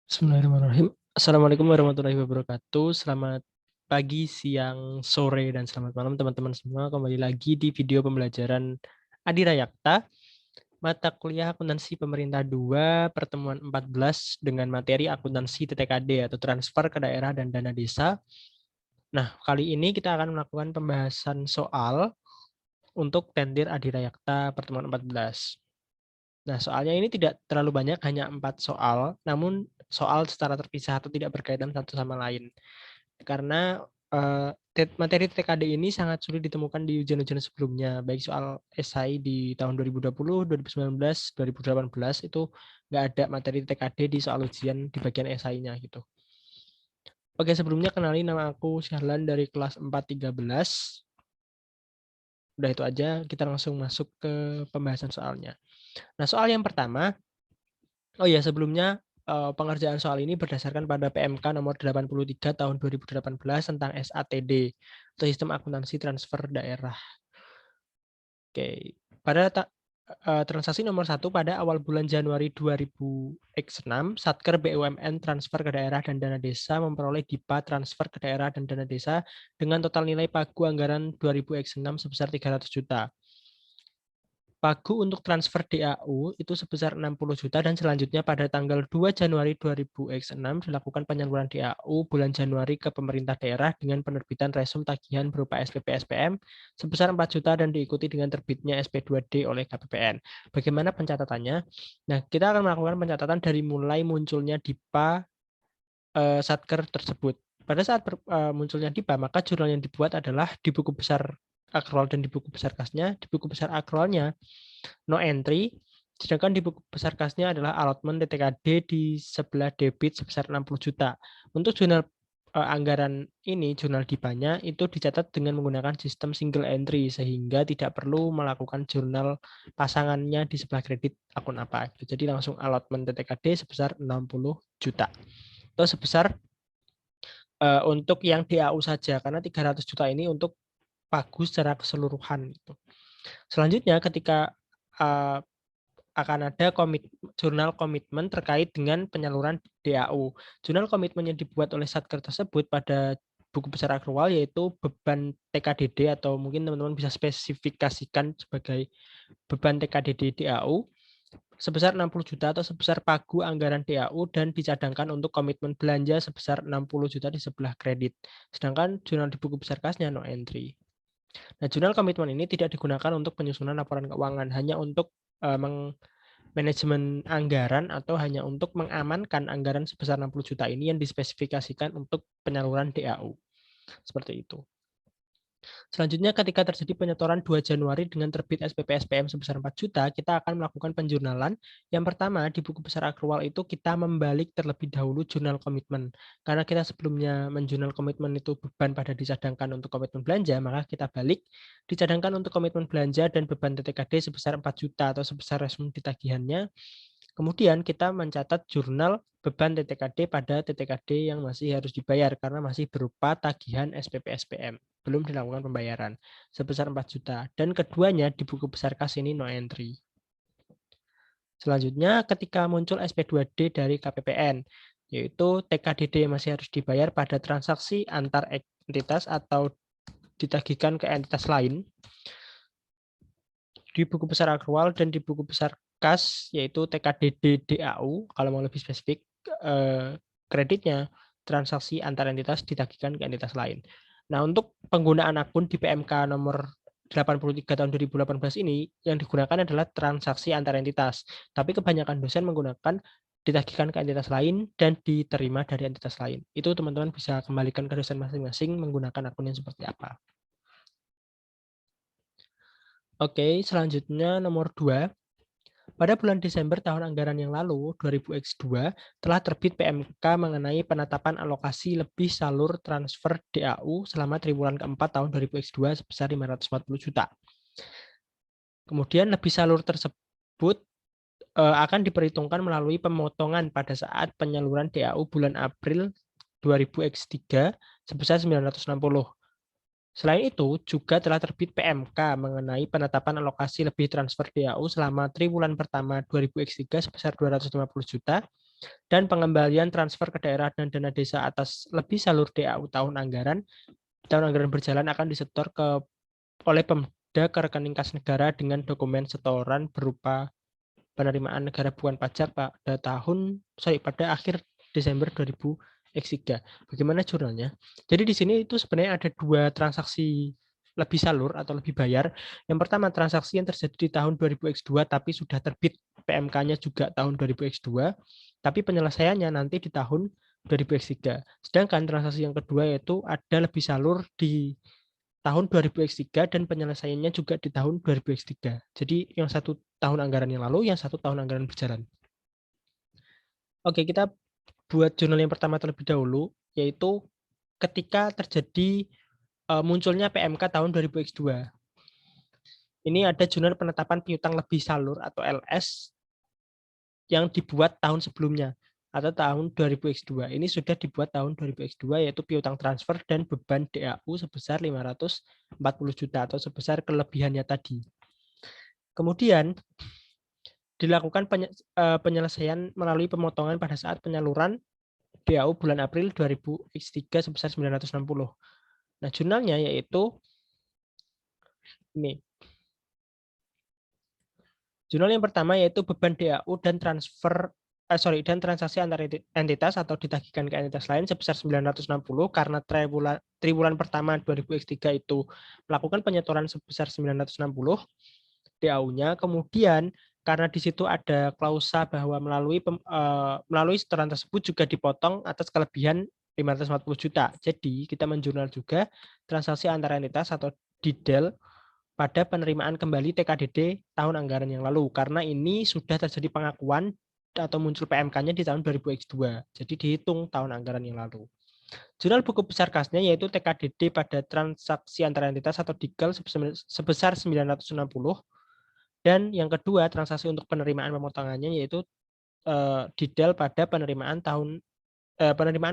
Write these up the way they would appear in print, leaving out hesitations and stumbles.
Bismillahirrahmanirrahim. Assalamualaikum warahmatullahi wabarakatuh. Selamat pagi, siang, sore, dan selamat malam teman-teman semua. Kembali lagi di video pembelajaran Adira Yakta, mata kuliah akuntansi pemerintah 2, pertemuan 14 dengan materi akuntansi TTKD atau transfer ke daerah dan dana desa. Nah, kali ini kita akan melakukan pembahasan soal untuk tendir Adira Yakta pertemuan 14. Nah, soalnya ini tidak terlalu banyak, hanya 4 soal, namun soal secara terpisah atau tidak berkaitan satu sama lain. Karena materi TKD ini sangat sulit ditemukan di ujian-ujian sebelumnya, baik soal esai di tahun 2020, 2019, 2018 itu nggak ada materi TKD di soal ujian di bagian esainya gitu. Oke, sebelumnya kenalin, nama aku Syahlan dari kelas 413. Udah itu aja, kita langsung masuk ke pembahasan soalnya. Nah, soal yang pertama, oh iya, sebelumnya pengerjaan soal ini berdasarkan pada PMK nomor 83 tahun 2018 tentang SATD atau Sistem Akuntansi Transfer Daerah. Oke, pada transaksi nomor 1 pada awal bulan Januari 2006, Satker BUMN transfer ke daerah dan dana desa memperoleh DIPA transfer ke daerah dan dana desa dengan total nilai pagu anggaran 2006 sebesar 300 juta. Pagu untuk transfer DAU itu sebesar 60 juta dan selanjutnya pada tanggal 2 Januari 2006 dilakukan penyaluran DAU bulan Januari ke pemerintah daerah dengan penerbitan resum tagihan berupa SPP SPM sebesar 4 juta dan diikuti dengan terbitnya SP2D oleh KPPN. Bagaimana pencatatannya? Nah, kita akan melakukan pencatatan dari mulai munculnya DIPA Satker tersebut. Pada saat munculnya DIPA, maka jurnal yang dibuat adalah di buku besar akrual dan di buku besar kasnya. Di buku besar akrualnya no entry, sedangkan di buku besar kasnya adalah allotment TTKD di sebelah debit sebesar 60 juta. Untuk jurnal anggaran ini, jurnal DIPA-nya itu dicatat dengan menggunakan sistem single entry sehingga tidak perlu melakukan jurnal pasangannya di sebelah kredit akun apa. Jadi langsung allotment TTKD sebesar 60 juta. Itu sebesar untuk yang DAU saja, karena 300 juta ini untuk pagu secara keseluruhan gitu. Selanjutnya ketika akan ada jurnal komitmen terkait dengan penyaluran DAU. Jurnal komitmen yang dibuat oleh Satker tersebut pada buku besar akrual yaitu beban TKDD, atau mungkin teman-teman bisa spesifikasikan sebagai beban TKDD DAU sebesar 60 juta atau sebesar pagu anggaran DAU dan dicadangkan untuk komitmen belanja sebesar 60 juta di sebelah kredit. Sedangkan jurnal di buku besar kasnya no entry. Nah, jurnal komitmen ini tidak digunakan untuk penyusunan laporan keuangan, hanya untuk manajemen anggaran atau hanya untuk mengamankan anggaran sebesar 60 juta ini yang dispesifikasikan untuk penyaluran DAU. Seperti itu. Selanjutnya ketika terjadi penyetoran 2 Januari dengan terbit SPP SPM sebesar 4 juta, kita akan melakukan penjurnalan. Yang pertama, di buku besar akrual itu kita membalik terlebih dahulu jurnal komitmen. Karena kita sebelumnya menjurnal komitmen itu beban pada dicadangkan untuk komitmen belanja, maka kita balik dicadangkan untuk komitmen belanja dan beban TTKD sebesar 4 juta atau sebesar resum ditagihannya. Kemudian kita mencatat jurnal beban TTKD pada TTKD yang masih harus dibayar karena masih berupa tagihan SPP SPM, belum dilakukan pembayaran, sebesar 4 juta. Dan keduanya di buku besar kas ini no entry. Selanjutnya ketika muncul SP2D dari KPPN, yaitu TKDD yang masih harus dibayar pada transaksi antar entitas atau ditagihkan ke entitas lain, di buku besar akrual dan di buku besar kas yaitu TKDD DAU, kalau mau lebih spesifik kreditnya transaksi antar entitas ditagihkan ke entitas lain. Nah, untuk penggunaan akun di PMK nomor 83 tahun 2018 ini yang digunakan adalah transaksi antar entitas. Tapi kebanyakan dosen menggunakan ditagihkan ke entitas lain dan diterima dari entitas lain. Itu teman-teman bisa kembalikan ke dosen masing-masing menggunakan akun yang seperti apa. Oke, selanjutnya nomor 2. Pada bulan Desember tahun anggaran yang lalu, 2000X2, telah terbit PMK mengenai penetapan alokasi lebih salur transfer DAU selama triwulan keempat tahun 2000X2 sebesar 540 juta. Kemudian lebih salur tersebut akan diperhitungkan melalui pemotongan pada saat penyaluran DAU bulan April 2000X3 sebesar 960. Selain itu, juga telah terbit PMK mengenai penetapan alokasi lebih transfer DAU selama triwulan pertama 2000X3 sebesar 250 juta Dan pengembalian transfer ke daerah dan dana desa atas lebih salur DAU tahun anggaran berjalan akan disetor oleh Pemda ke rekening kas negara dengan dokumen setoran berupa penerimaan negara bukan pajak pada akhir Desember 2023. Bagaimana jurnalnya? Jadi di sini itu sebenarnya ada dua transaksi lebih salur atau lebih bayar. Yang pertama transaksi yang terjadi di tahun 2000X2 tapi sudah terbit PMK-nya juga tahun 2000X2, tapi penyelesaiannya nanti di tahun 2000X3. Sedangkan transaksi yang kedua yaitu ada lebih salur di tahun 2000X3 dan penyelesaiannya juga di tahun 2000X3. Jadi yang satu tahun anggaran yang lalu, yang satu tahun anggaran berjalan. Oke, kita buat jurnal yang pertama terlebih dahulu, yaitu ketika terjadi munculnya PMK tahun 2000X2. Ini ada jurnal penetapan piutang lebih salur atau LS yang dibuat tahun sebelumnya atau tahun 2000X2. Ini sudah dibuat tahun 2000X2 yaitu piutang transfer dan beban DAU sebesar 540 juta atau sebesar kelebihannya tadi. Kemudian dilakukan penyelesaian melalui pemotongan pada saat penyaluran DAU bulan April 2000X3 sebesar 960. Nah, jurnalnya yaitu ini. Jurnal yang pertama yaitu beban DAU dan transaksi antar entitas atau ditagihkan ke entitas lain sebesar 960 karena triwulan pertama 2000X3 itu melakukan penyetoran sebesar 960 DAU-nya. Kemudian karena di situ ada klausa bahwa melalui setoran tersebut juga dipotong atas kelebihan 540 juta. Jadi kita menjurnal juga transaksi antar entitas atau DIDEL pada penerimaan kembali TKDD tahun anggaran yang lalu karena ini sudah terjadi pengakuan atau muncul PMK-nya di tahun 2000X2. Jadi dihitung tahun anggaran yang lalu. Jurnal buku besar kasnya yaitu TKDD pada transaksi antara entitas atau DIGAL sebesar 960 dan yang kedua transaksi untuk penerimaan pemotongannya yaitu DIDAL pada penerimaan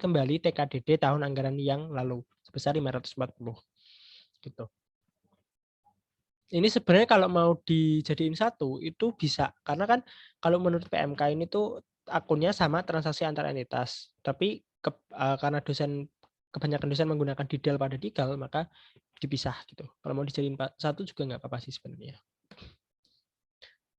kembali TKDD tahun anggaran yang lalu sebesar 540 gitu. Ini sebenarnya kalau mau dijadiin satu itu bisa karena kan kalau menurut PMK ini tuh akunnya sama transaksi antar entitas tapi karena kebanyakan dosen menggunakan DIDAL pada DIGAL maka dipisah gitu. Kalau mau dijadiin satu juga nggak apa-apa sih sebenarnya.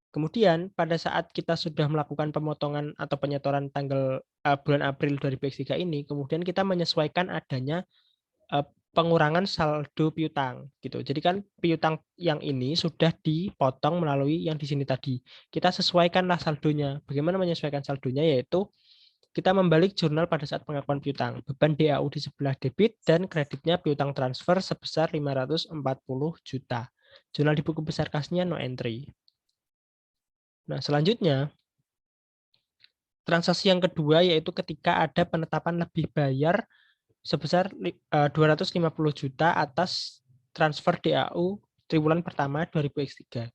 Kemudian pada saat kita sudah melakukan pemotongan atau penyetoran tanggal bulan April 2023 ini, kemudian kita menyesuaikan adanya pengurangan saldo piutang gitu. Jadi kan piutang yang ini sudah dipotong melalui yang di sini tadi. Kita sesuaikanlah saldonya. Bagaimana menyesuaikan saldonya yaitu kita membalik jurnal pada saat pengakuan piutang. Beban DAU di sebelah debit dan kreditnya piutang transfer sebesar 540 juta. Jurnal di buku besar kasnya no entry. Nah, selanjutnya transaksi yang kedua yaitu ketika ada penetapan lebih bayar sebesar 250 juta atas transfer DAU triwulan pertama 2000X3.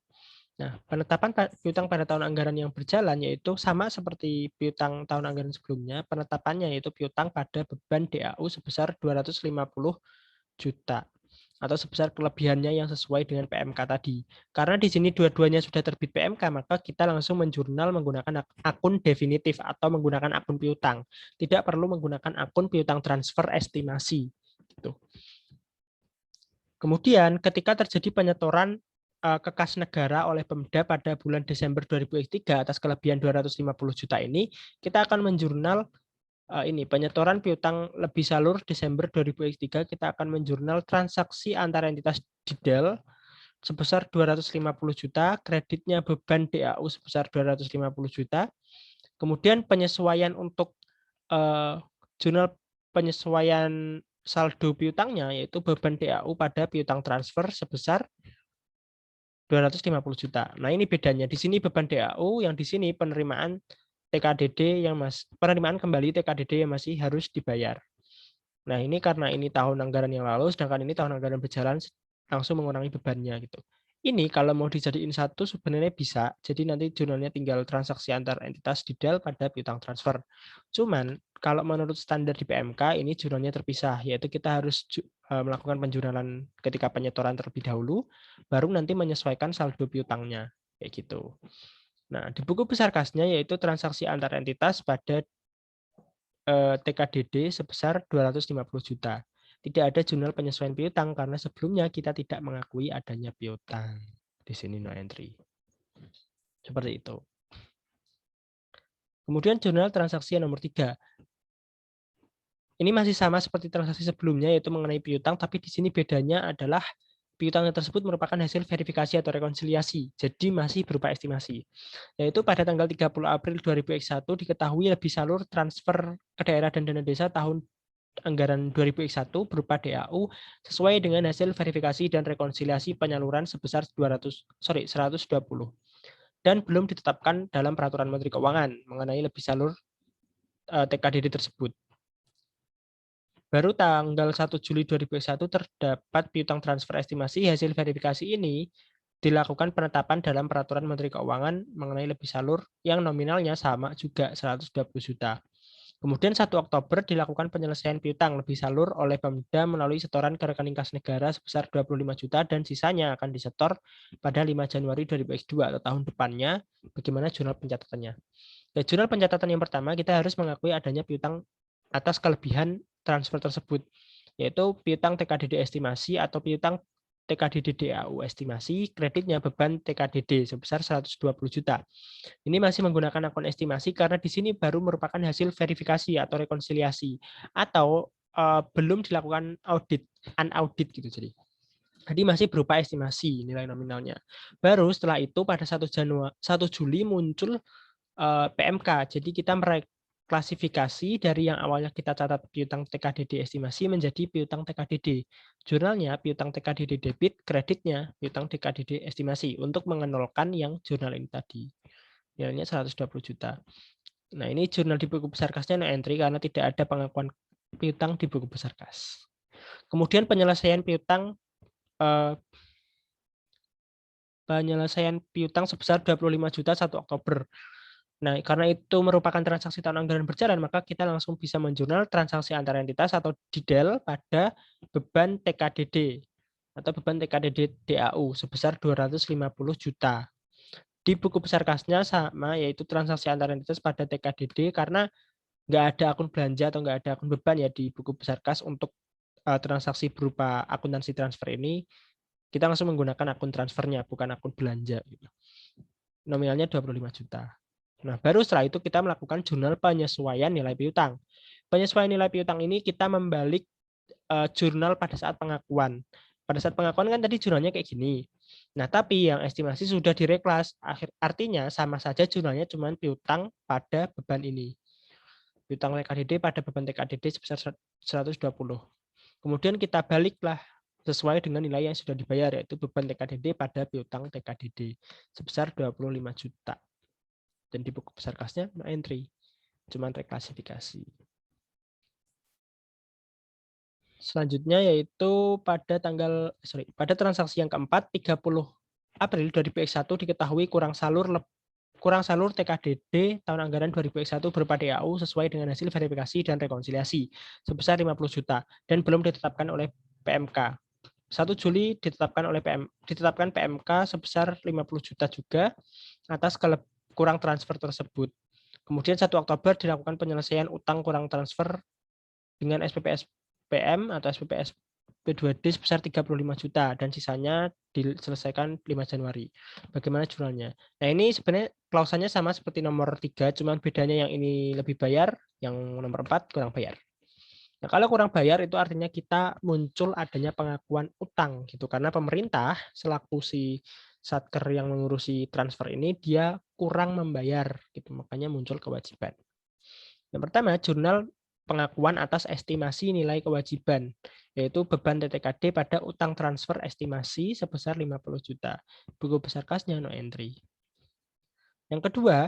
Nah, penetapan piutang pada tahun anggaran yang berjalan yaitu sama seperti piutang tahun anggaran sebelumnya, penetapannya yaitu piutang pada beban DAU sebesar 250 juta atau sebesar kelebihannya yang sesuai dengan PMK tadi. Karena di sini dua-duanya sudah terbit PMK, maka kita langsung menjurnal menggunakan akun definitif atau menggunakan akun piutang. Tidak perlu menggunakan akun piutang transfer estimasi. Gitu. Kemudian ketika terjadi penyetoran ke kas negara oleh Pemda pada bulan Desember 2003 atas kelebihan 250 juta ini, kita akan menjurnal ini penyetoran piutang lebih salur Desember 2003 kita akan menjurnal transaksi antara entitas DIDAL sebesar 250 juta, kreditnya beban DAU sebesar 250 juta. Kemudian penyesuaian untuk jurnal penyesuaian saldo piutangnya yaitu beban DAU pada piutang transfer sebesar 250 juta. Nah, ini bedanya. Di sini beban DAU, yang di sini penerimaan TKDD penerimaan kembali TKDD yang masih harus dibayar. Nah, ini karena ini tahun anggaran yang lalu, sedangkan ini tahun anggaran berjalan langsung mengurangi bebannya gitu. Ini kalau mau dijadiin satu sebenarnya bisa. Jadi nanti jurnalnya tinggal transaksi antar entitas DIDAL pada piutang transfer. Cuman kalau menurut standar di PMK ini jurnalnya terpisah, yaitu kita harus melakukan penjurnalan ketika penyetoran terlebih dahulu, baru nanti menyesuaikan saldo piutangnya kayak gitu. Nah, di buku besar kasnya yaitu transaksi antar entitas pada TKDD sebesar 250 juta. Tidak ada jurnal penyesuaian piutang karena sebelumnya kita tidak mengakui adanya piutang. Di sini no entry. Seperti itu. Kemudian jurnal transaksi yang nomor 3. Ini masih sama seperti transaksi sebelumnya yaitu mengenai piutang, tapi di sini bedanya adalah piutang tersebut merupakan hasil verifikasi atau rekonsiliasi, jadi masih berupa estimasi. Yaitu pada tanggal 30 April 2021 diketahui lebih salur transfer ke daerah dan dana desa tahun anggaran 2001 berupa DAU sesuai dengan hasil verifikasi dan rekonsiliasi penyaluran sebesar 120 dan belum ditetapkan dalam peraturan Menteri Keuangan mengenai lebih salur TKDD tersebut. Baru tanggal 1 Juli 2021 terdapat piutang transfer estimasi hasil verifikasi ini dilakukan penetapan dalam peraturan Menteri Keuangan mengenai lebih salur yang nominalnya sama juga 120 juta. Kemudian 1 Oktober dilakukan penyelesaian piutang lebih salur oleh Pemda melalui setoran ke rekening kas negara sebesar 25 juta dan sisanya akan disetor pada 5 Januari 2022 atau tahun depannya. Bagaimana jurnal pencatatannya? Di jurnal pencatatan yang pertama kita harus mengakui adanya piutang atas kelebihan transfer tersebut, yaitu piutang TKDD estimasi atau piutang TKDD DAU estimasi, kreditnya beban TKDD sebesar 120 juta. Ini masih menggunakan akun estimasi karena di sini baru merupakan hasil verifikasi atau rekonsiliasi atau belum dilakukan audit, unaudit gitu jadi. Jadi masih berupa estimasi nilai nominalnya. Baru setelah itu pada 1 Juli muncul PMK. Jadi kita klasifikasi dari yang awalnya kita catat piutang TKDD estimasi menjadi piutang TKDD. Jurnalnya piutang TKDD debit, kreditnya piutang TKDD estimasi untuk mengenolkan yang jurnal ini tadi. Nilainya 120 juta. Nah, ini jurnal di buku besar kasnya no entry karena tidak ada pengakuan piutang di buku besar kas. Kemudian penyelesaian piutang sebesar 25 juta 1 Oktober. Nah, karena itu merupakan transaksi tahun anggaran berjalan, maka kita langsung bisa menjurnal transaksi antar entitas atau DIDEL pada beban TKDD atau beban TKDD DAU sebesar 250 juta. Di buku besar kasnya sama, yaitu transaksi antar entitas pada TKDD karena nggak ada akun belanja atau nggak ada akun beban ya di buku besar kas untuk transaksi berupa akuntansi transfer ini. Kita langsung menggunakan akun transfernya, bukan akun belanja. Nominalnya 25 juta. Nah, baru setelah itu kita melakukan jurnal penyesuaian nilai piutang. Penyesuaian nilai piutang ini kita membalik jurnal pada saat pengakuan. Pada saat pengakuan kan tadi jurnalnya kayak gini. Nah, tapi yang estimasi sudah direklas. Artinya sama saja jurnalnya cuma piutang pada beban ini. Piutang TKDD pada beban TKDD sebesar 120. Kemudian kita baliklah sesuai dengan nilai yang sudah dibayar, yaitu beban TKDD pada piutang TKDD sebesar 25 juta. Dan di buku besar kasnya no entry, cuman reklasifikasi. Selanjutnya yaitu pada transaksi yang keempat 30 April 2021 diketahui kurang salur TKDD tahun anggaran 2021 berupa DAU sesuai dengan hasil verifikasi dan rekonsiliasi sebesar 50 juta dan belum ditetapkan oleh PMK. 1 Juli ditetapkan PMK sebesar 50 juta juga atas kurang transfer tersebut. Kemudian 1 Oktober dilakukan penyelesaian utang kurang transfer dengan SPPS PM atau SPPS P2D sebesar 35 juta dan sisanya diselesaikan 5 Januari. Bagaimana jurnalnya? Nah, ini sebenarnya klausanya sama seperti nomor 3, cuman bedanya yang ini lebih bayar, yang nomor 4 kurang bayar. Nah, kalau kurang bayar itu artinya kita muncul adanya pengakuan utang gitu karena pemerintah selaku si Satker yang mengurusi transfer ini dia kurang membayar gitu, makanya muncul kewajiban. Yang pertama, jurnal pengakuan atas estimasi nilai kewajiban, yaitu beban TTKD pada utang transfer estimasi sebesar 50 juta. Buku besar kasnya no entry. Yang kedua,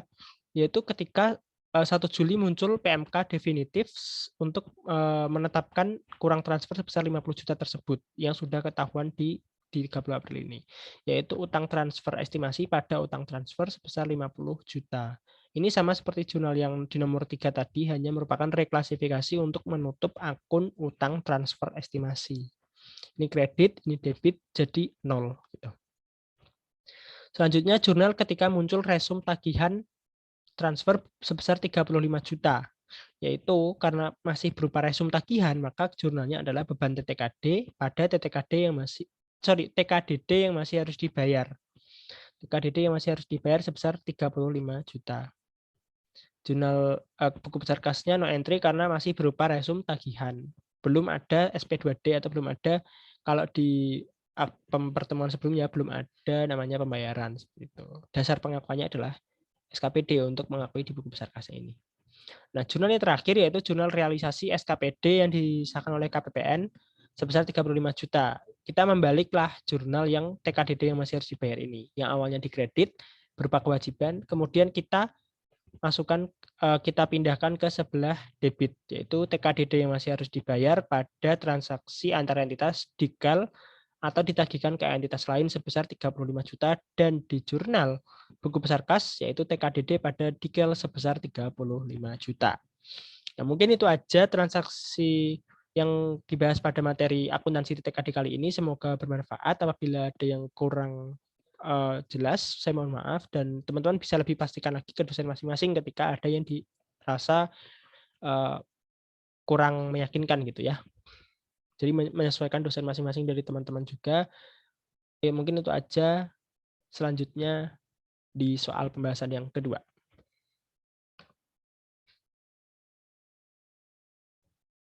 yaitu ketika 1 Juli muncul PMK definitif untuk menetapkan kurang transfer sebesar 50 juta tersebut yang sudah ketahuan di 30 April ini, yaitu utang transfer estimasi pada utang transfer sebesar 50 juta. Ini sama seperti jurnal yang di nomor 3 tadi, hanya merupakan reklasifikasi untuk menutup akun utang transfer estimasi. Ini kredit, ini debit, jadi 0. Gitu. Selanjutnya jurnal ketika muncul resume tagihan transfer sebesar 35 juta. Yaitu karena masih berupa resume tagihan, maka jurnalnya adalah beban TTKD pada TKDD yang masih harus dibayar. TKDD yang masih harus dibayar sebesar 35 juta. Jurnal buku besar kasnya no entry karena masih berupa resume tagihan. Belum ada SP2D atau belum ada, kalau di pertemuan sebelumnya belum ada namanya pembayaran seperti itu. Dasar pengakuannya adalah SKPD untuk mengakui di buku besar kasnya ini. Nah, jurnal yang terakhir yaitu jurnal realisasi SKPD yang disahkan oleh KPPN sebesar 35 juta. Kita membaliklah jurnal yang TKDD yang masih harus dibayar ini. Yang awalnya dikredit berupa kewajiban, kemudian kita kita pindahkan ke sebelah debit, yaitu TKDD yang masih harus dibayar pada transaksi antar entitas dikal atau ditagihkan ke entitas lain sebesar 35 juta, dan di jurnal buku besar kas yaitu TKDD pada dikal sebesar 35 juta. Nah, mungkin itu aja transaksi yang dibahas pada materi akuntansi TKD kali ini. Semoga bermanfaat. Apabila ada yang kurang jelas, saya mohon maaf, dan teman-teman bisa lebih pastikan lagi ke dosen masing-masing ketika ada yang dirasa kurang meyakinkan gitu ya. Jadi menyesuaikan dosen masing-masing dari teman-teman juga. Mungkin itu aja. Selanjutnya di soal pembahasan yang kedua.